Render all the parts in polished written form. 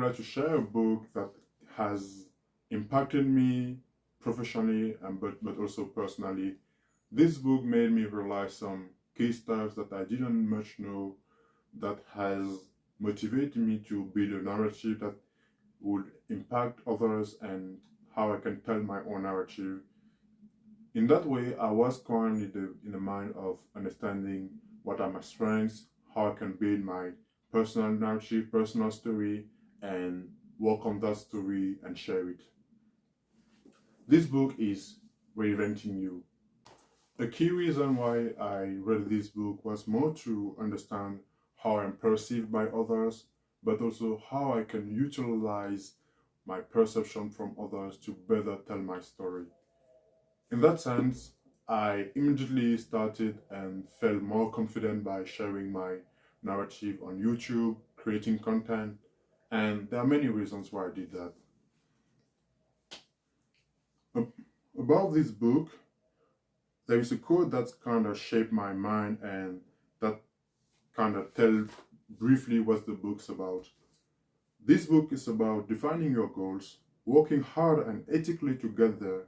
like to share a book that has impacted me professionally and but also personally. This book made me realize some key stuff that I didn't much know that has motivated me to build a narrative that would impact others and how I can tell my own narrative. In that way, I was currently in the mind of understanding what are my strengths, how I can build my personal narrative, personal story, and work on that story and share it. This book is Reinventing You. The key reason why I read this book was more to understand how I'm perceived by others, but also how I can utilize my perception from others to better tell my story. In that sense, I immediately started and felt more confident by sharing my narrative on YouTube, creating content, and there are many reasons why I did that. About this book, there is a quote that kind of shaped my mind and that kind of tell briefly what the book's about. This book is about defining your goals, working hard and ethically to get there,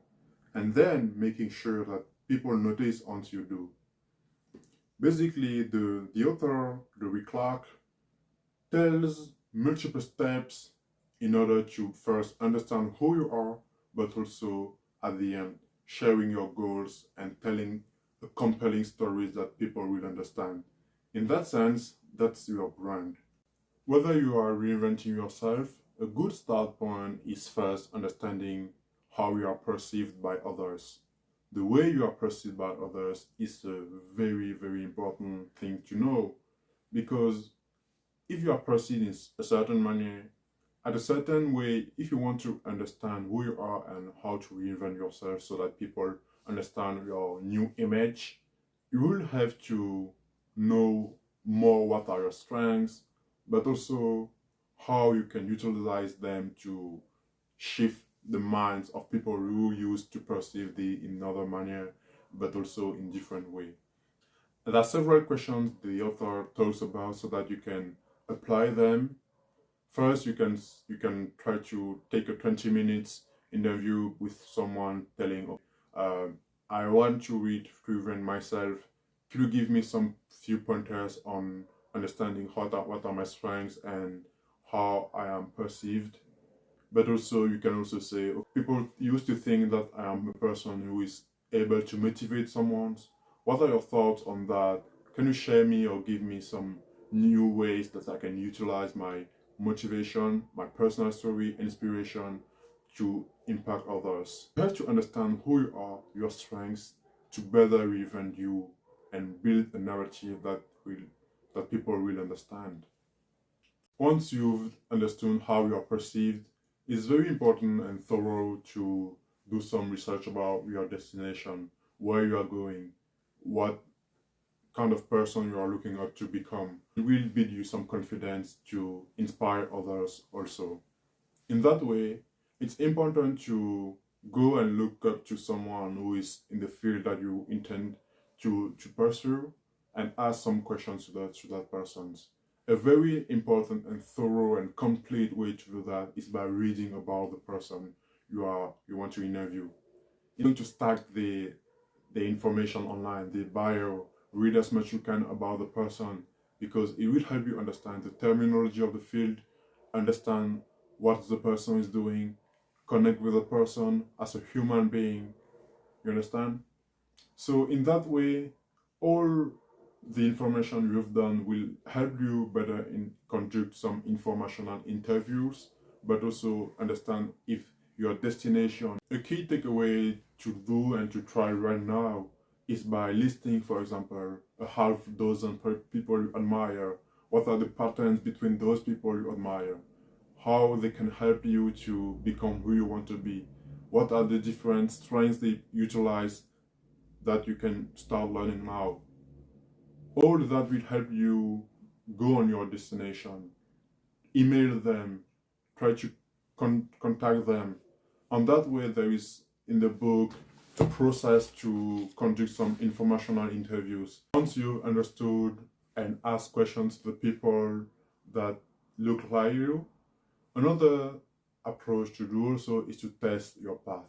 and then making sure that people notice once you do. Basically, the author, Louis Clark, tells multiple steps in order to first understand who you are, but also at the end, sharing your goals and telling a compelling stories that people will understand. In that sense, that's your brand. Whether you are reinventing yourself, a good start point is first understanding how you are perceived by others. The way you are perceived by others is a very, very important thing to know, because if you are perceived in a certain manner, at a certain way, if you want to understand who you are and how to reinvent yourself so that people understand your new image, you will have to know more what are your strengths, but also how you can utilize them to shift the minds of people who used to perceive the in another manner, but also in different way. There are several questions the author talks about so that you can apply them. First, you can try to take a 20 minutes interview with someone telling, uh, I want to reinvent myself. Could you give me some few pointers on understanding what are my strengths and how I am perceived? But also, you can also say, people used to think that I am a person who is able to motivate someone. What are your thoughts on that? Can you share me or give me some new ways that I can utilize my motivation, my personal story, inspiration to impact others? You have to understand who you are, your strengths, to better reinvent you and build a narrative that people will understand. Once you've understood how you are perceived, it's very important and thorough to do some research about your destination, where you are going, what kind of person you are looking up to become. It will build you some confidence to inspire others also. In that way, it's important to go and look up to someone who is in the field that you intend to pursue and ask some questions to that person. A very important and thorough and complete way to do that is by reading about the person you want to interview. You're going to stack the information online, the bio, read as much you can about the person, because it will help you understand the terminology of the field, understand what the person is doing, connect with the person as a human being. You understand? So in that way, all the information you've done will help you better in conduct some informational interviews, but also understand if your destination. A key takeaway to do and to try right now is by listing, for example, a half dozen people you admire. What are the patterns between those people you admire? How they can help you to become who you want to be? What are the different strengths they utilize that you can start learning now? All that will help you go on your destination. Email them, try to contact them. On that way, there is in the book a process to conduct some informational interviews. Once you understood and ask questions to the people that look like you, Another approach to do also is to test your path.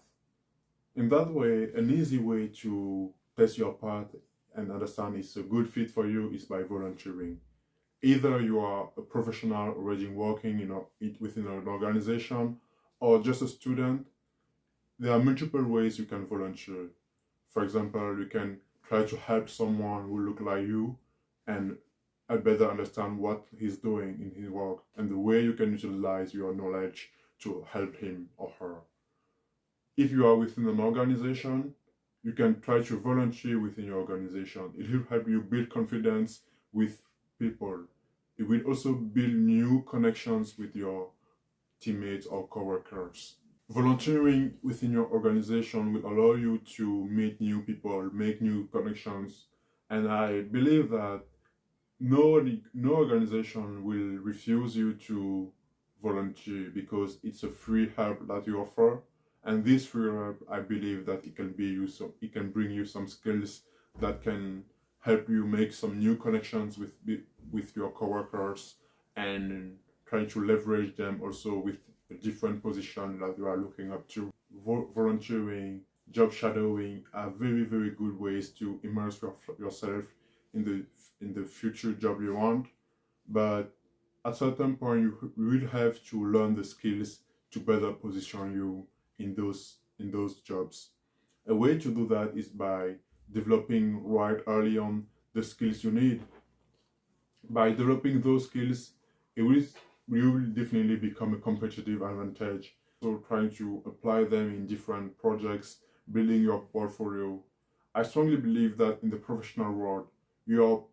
In that way, an easy way to test your path and understand it's a good fit for you is by volunteering. Either you are a professional already working within an organization or just a student, there are multiple ways you can volunteer. For example, you can try to help someone who look like you and better understand what he's doing in his work and the way you can utilize your knowledge to help him or her. If you are within an organization, you can try to volunteer within your organization. It will help you build confidence with people. It will also build new connections with your teammates or coworkers. Volunteering within your organization will allow you to meet new people, make new connections, and I believe that no organization will refuse you to volunteer because it's a free help that you offer, and this free help, I believe that it can bring you some skills that can help you make some new connections with your coworkers and trying to leverage them also with a different position that you are looking up to. Volunteering, job shadowing are very good ways to immerse yourself in the future job you want, but at certain point you will have to learn the skills to better position you in those jobs. A way to do that is by developing right early on the skills you need. By developing those skills, you will definitely become a competitive advantage. So trying to apply them in different projects, building your portfolio. I strongly believe that in the professional world, your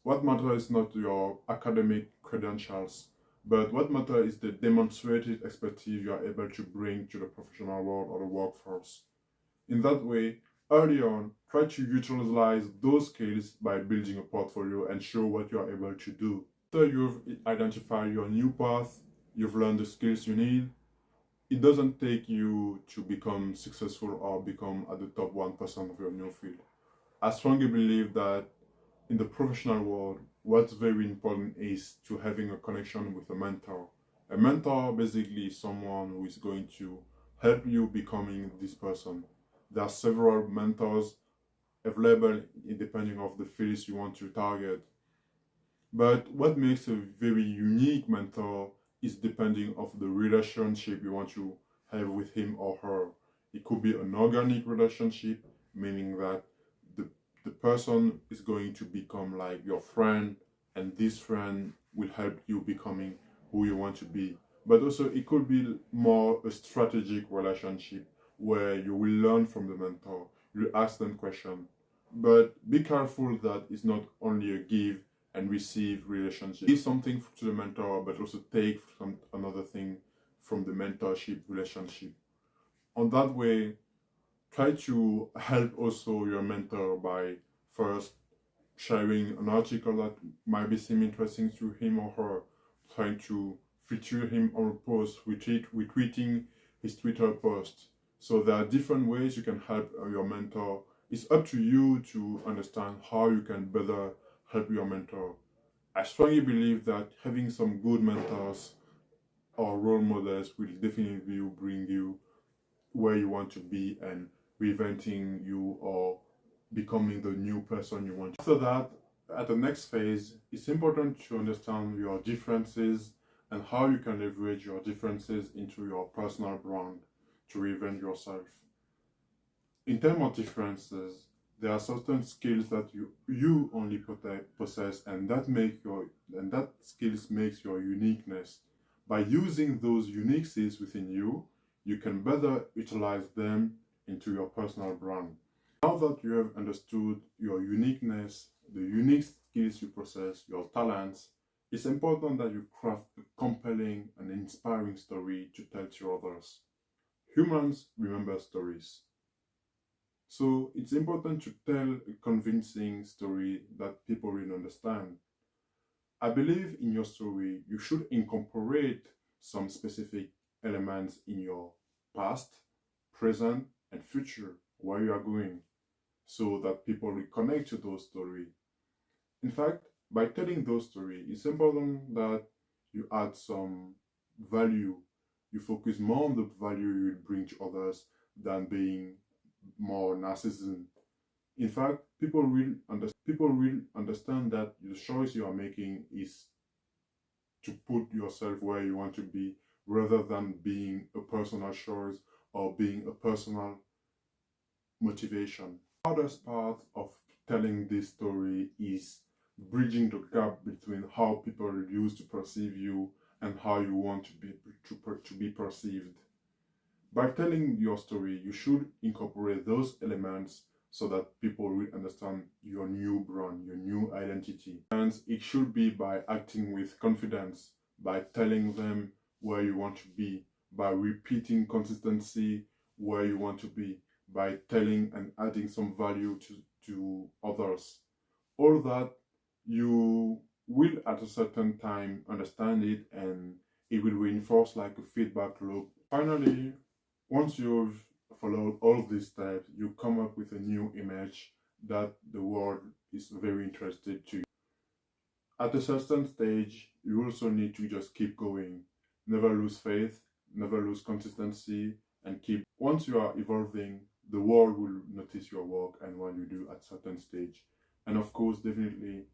what matters is not your academic credentials, but what matters is the demonstrated expertise you are able to bring to the professional world or the workforce. In that way, early on, try to utilize those skills by building a portfolio and show what you are able to do. After you've identified your new path, you've learned the skills you need, it doesn't take you to become successful or become at the top 1% of your new field. I strongly believe that in the professional world, what's very important is to having a connection with a mentor. A mentor basically is someone who is going to help you becoming this person. There are several mentors available depending of the fields you want to target. But what makes a very unique mentor is depending of the relationship you want to have with him or her. It could be an organic relationship, meaning that the, the person is going to become like your friend, and this friend will help you becoming who you want to be. But also it could be more a strategic relationship where you will learn from the mentor, you ask them questions. But be careful that it's not only a give and receive relationship. Give something to the mentor, but also take another thing from the mentorship relationship. On that way, try to help also your mentor by first sharing an article that might be seem interesting to him or her, trying to feature him on a post, retweeting his Twitter post. So there are different ways you can help your mentor. It's up to you to understand how you can better help your mentor. I strongly believe that having some good mentors or role models will definitely bring you where you want to be and reinventing you or becoming the new person you want. After that, at the next phase, it's important to understand your differences and how you can leverage your differences into your personal brand to reinvent yourself. In terms of differences, there are certain skills that you only possess, and that skills makes your uniqueness. By using those unique skills within you, you can better utilize them into your personal brand. Now that you have understood your uniqueness, the unique skills you possess, your talents, it's important that you craft a compelling and inspiring story to tell to others. Humans remember stories. So it's important to tell a convincing story that people will understand. I believe in your story, you should incorporate some specific elements in your past, present, and future, where you are going, so that people will connect to those stories. In fact, by telling those stories, it's important that you add some value. You focus more on the value you bring to others than being more narcissism. In fact, people will understand that the choice you are making is to put yourself where you want to be rather than being a personal choice or being a personal motivation. The hardest part of telling this story is bridging the gap between how people used to perceive you and how you want to be perceived. By telling your story, you should incorporate those elements so that people will understand your new brand, your new identity. And it should be by acting with confidence, by telling them where you want to be, by repeating consistency where you want to be, by telling and adding some value to others. All that you will at a certain time understand it, and it will reinforce like a feedback loop. Finally, once you've followed all these steps, you come up with a new image that the world is very interested to. At a certain stage, you also need to just keep going. Never lose faith, never lose consistency, and keep. Once you are evolving, the world will notice your work and what you do at certain stage. And of course, definitely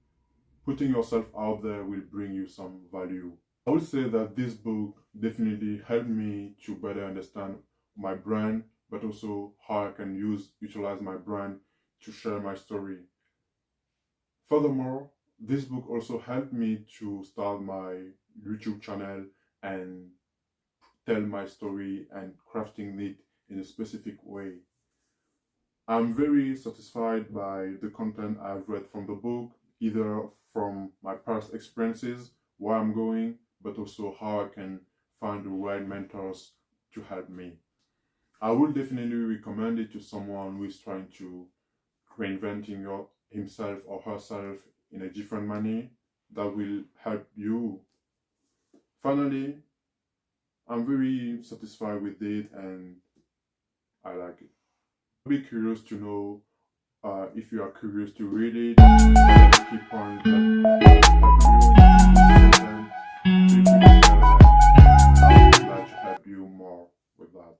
putting yourself out there will bring you some value. I would say that this book definitely helped me to better understand my brand, but also how I can utilize my brand to share my story. Furthermore, this book also helped me to start my YouTube channel and tell my story and crafting it in a specific way. I'm very satisfied by the content I've read from the book, either from my past experiences, where I'm going, but also how I can find the right mentors to help me. I would definitely recommend it to someone who is trying to reinventing himself or herself in a different manner that will help you. Finally, I'm very satisfied with it and I like it. I'll be curious to know if you are curious to read it, the key points that help you, feel free to share them. I'll be glad to help you more with that.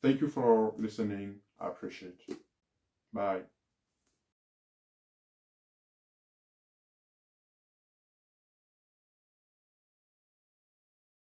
Thank you for listening. I appreciate it. Bye.